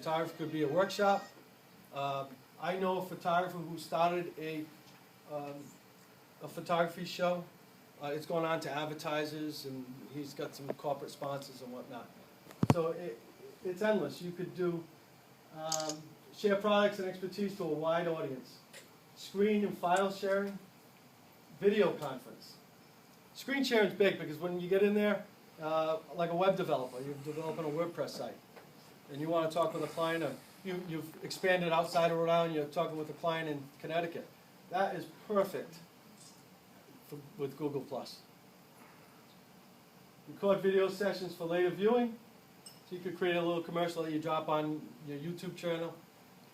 photography could be a workshop. I know a photographer who started a photography show. It's going on to advertisers, and he's got some corporate sponsors and whatnot. So it's endless. You could do share products and expertise to a wide audience. Screen and file sharing, video conference. Screen sharing is big because when you get in there, like a web developer, you're developing a WordPress site, and you want to talk with a client, or you've expanded outside of Rhode Island, you're talking with a client in Connecticut. That is perfect with Google+. Record video sessions for later viewing. So you could create a little commercial that you drop on your YouTube channel,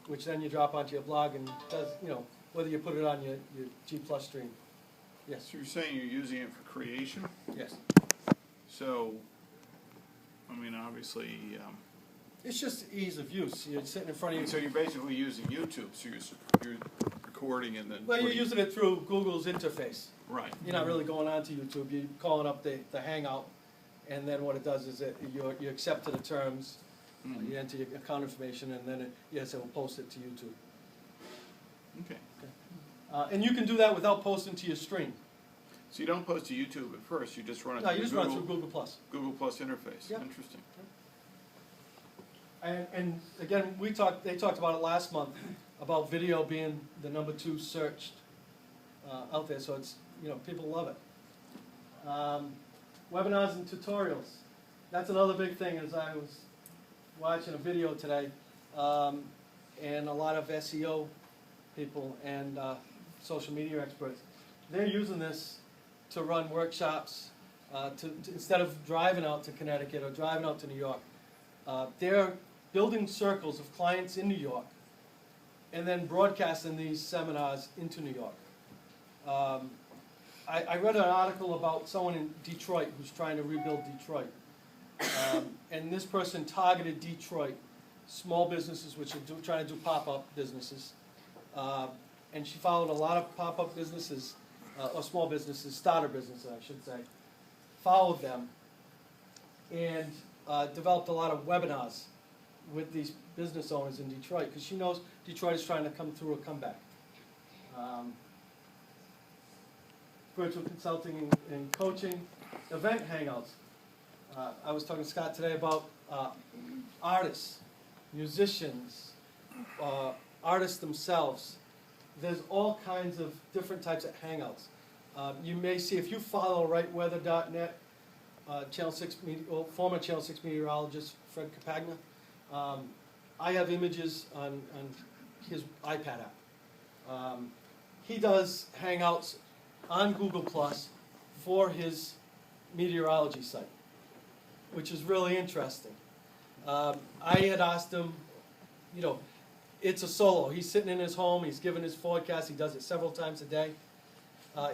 which then you drop onto your blog, and does, whether you put it on your G+ stream. Yes. So you're saying you're using it for creation? Yes. So, I mean, obviously, It's just ease of use. You're sitting in front of you. so you're basically using YouTube, so you're recording and then... Well, you're using it through Google's interface. Right. You're not really going on to YouTube. You're calling up the Hangout, and then what it does is you accept to the terms, Mhm. you enter your account information, and then it will post it to YouTube. Okay. And you can do that without posting to your stream. So you don't post to YouTube at first, you just run it No, through you just run it through Google+. Google Plus interface. Yep. Interesting. And again, they talked about it last month, about video being the #2 searched out there, so it's, people love it. Webinars and tutorials. That's another big thing. As I was watching a video today, and a lot of SEO people and social media experts, they're using this to run workshops, instead of driving out to Connecticut or driving out to New York. They're building circles of clients in New York and then broadcasting these seminars into New York. I read an article about someone in Detroit who's trying to rebuild Detroit. And this person targeted Detroit, small businesses which are trying to do pop-up businesses. And she followed a lot of pop-up businesses, or small businesses, starter businesses I should say, followed them, and developed a lot of webinars with these business owners in Detroit, because she knows Detroit is trying to come through a comeback. Virtual consulting and coaching, event hangouts. I was talking to Scott today about artists, musicians, artists themselves. There's all kinds of different types of hangouts. You may see, if you follow rightweather.net, Channel 6 former Channel 6 meteorologist Fred Capagna, I have images on his iPad app. He does hangouts on Google Plus for his meteorology site, which is really interesting. I had asked him, it's a solo. He's sitting in his home, he's giving his forecast, he does it several times a day.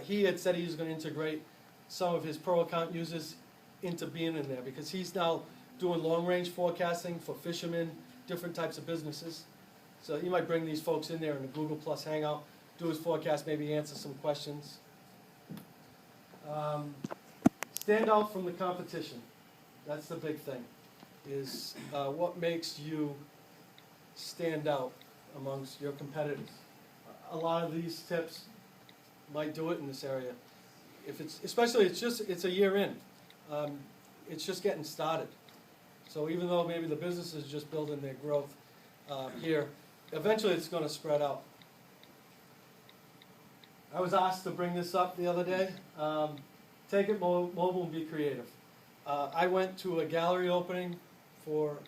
He had said he was going to integrate some of his pro account users into being in there, because he's now doing long-range forecasting for fishermen, different types of businesses. So he might bring these folks in there in the Google Plus Hangout, do his forecast, maybe answer some questions. Stand out from the competition. That's the big thing, is what makes you stand out amongst your competitors. A lot of these tips might do it in this area. If it's a year in. It's just getting started. So even though maybe the business is just building their growth here, eventually it's going to spread out. I was asked to bring this up the other day. Take it mobile and be creative. I went to a gallery opening for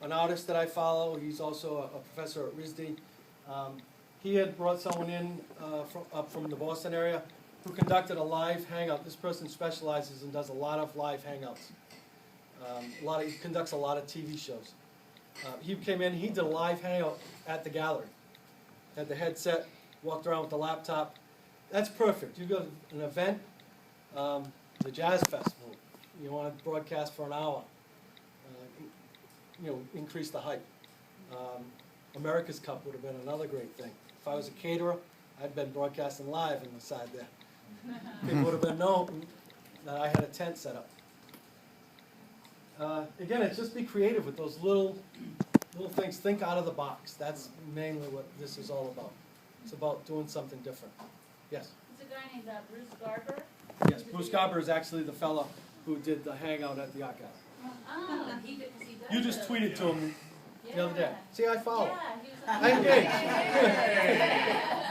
an artist that I follow. He's also a professor at RISD. He had brought someone in up from the Boston area who conducted a live hangout. This person specializes and does a lot of live hangouts. He conducts a lot of TV shows. He came in, he did a live hangout at the gallery. Had the headset, walked around with the laptop. That's perfect. You go to an event, the Jazz Festival, you want to broadcast for an hour, increase the hype. America's Cup would have been another great thing. If I was a caterer, I'd been broadcasting live on the side there. People would have been known that I had a tent set up. Again, it's just be creative with those little little things, think out of the box. That's mainly what this is all about. It's about doing something different. Yes? There's a guy named Bruce Garber. Yes, Bruce Garber is actually the fella who did the hangout at the Art Gallery. Oh, he does. You just tweeted to him the other day. Yeah. See, I follow. Yeah, he was I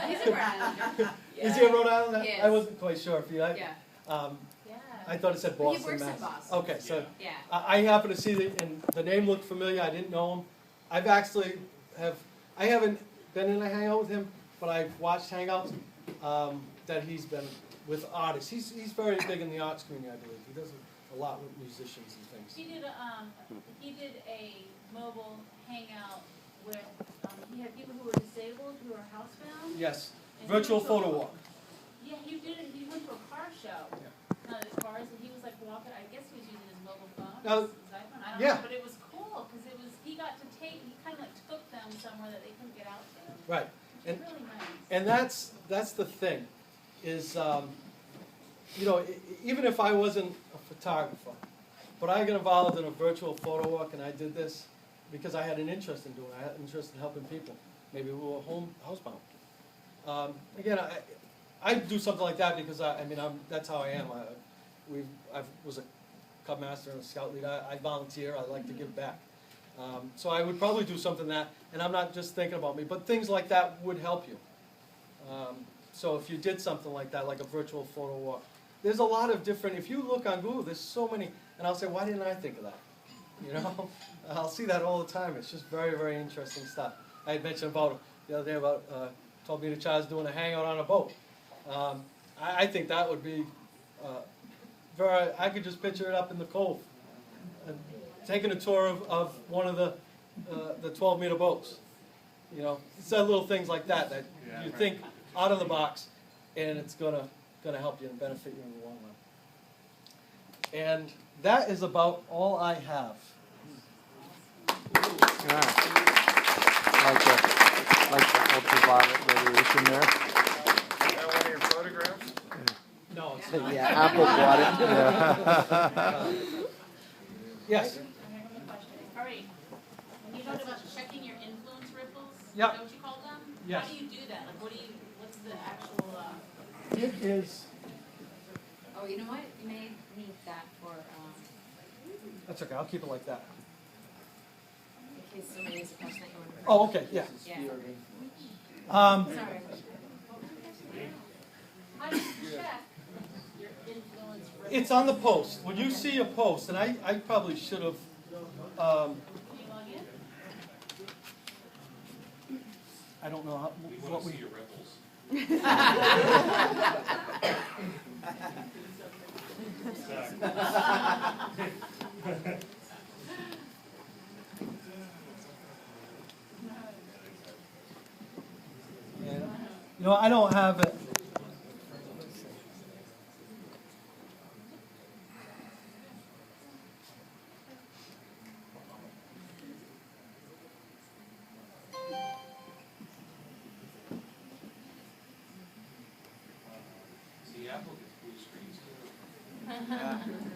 engaged. He's a Brown. Is he in Rhode Island? He I is. wasn't quite sure if he, Yeah, um, Yeah. I thought it said He Boston, works in Mass. Boston. Okay, so yeah. I happened to see and the name looked familiar, I didn't know him. I haven't been in a hangout with him, but I've watched hangouts, that he's been with artists. He's very big in the arts community, I believe. He does a lot with musicians and things. He did a mobile hangout with, he had people who were disabled, who were housebound. Yes, and virtual he went to photo a- walk. Yeah, he did it, he went to a car show. Yeah. Not his cars, and he was like walking, I guess he was using his mobile phone, Now, his iPhone, I don't yeah. know, but it was cool, cause he got to take, he kinda like took them somewhere that they couldn't get out to. Right, It and was really nice. And that's the thing, is, even if I wasn't a photographer, but I got involved in a virtual photo walk and I did this because I had an interest in doing it, I had an interest in helping people, maybe who were housebound. Again, I do something like that because that's how I am. I was a Cub Master and a Scout leader, I volunteer, I like to give back. So I would probably do something that, and I'm not just thinking about me, but things like that would help you. So if you did something like that, like a virtual photo walk, there's a lot of different, if you look on Google, there's so many, and I'll say, why didn't I think of that? You know, I'll see that all the time. It's just very, very interesting stuff. I had mentioned the other day about, told me the child's doing a hangout on a boat. I think that would be I could just picture it up in the cove. Taking a tour of one of the 12-meter boats. You know, it's that little things like that you think out of the box, and it's gonna help you and benefit you in the long run. And that is about all I have. Yeah. Like the ultraviolet radiation there. Is that one of your photographs? No, it's Yeah, Apple bought it. yes. I have a question. All right, when you talked about checking your influence ripples, is Yep. that what you called them? Yes. How do you do that? Like, what's the actual, It is. Oh, you know what? You may need that for, That's okay. I'll keep it like that. in case somebody has a question that you want to. Oh, okay. Yeah. Yeah, how sorry. do you check your influence ripples? It's on the post. When you see a post, and I probably should have. Can you log in? I don't know what we. your ripples. I don't have it. See, Apple gets blue screens too.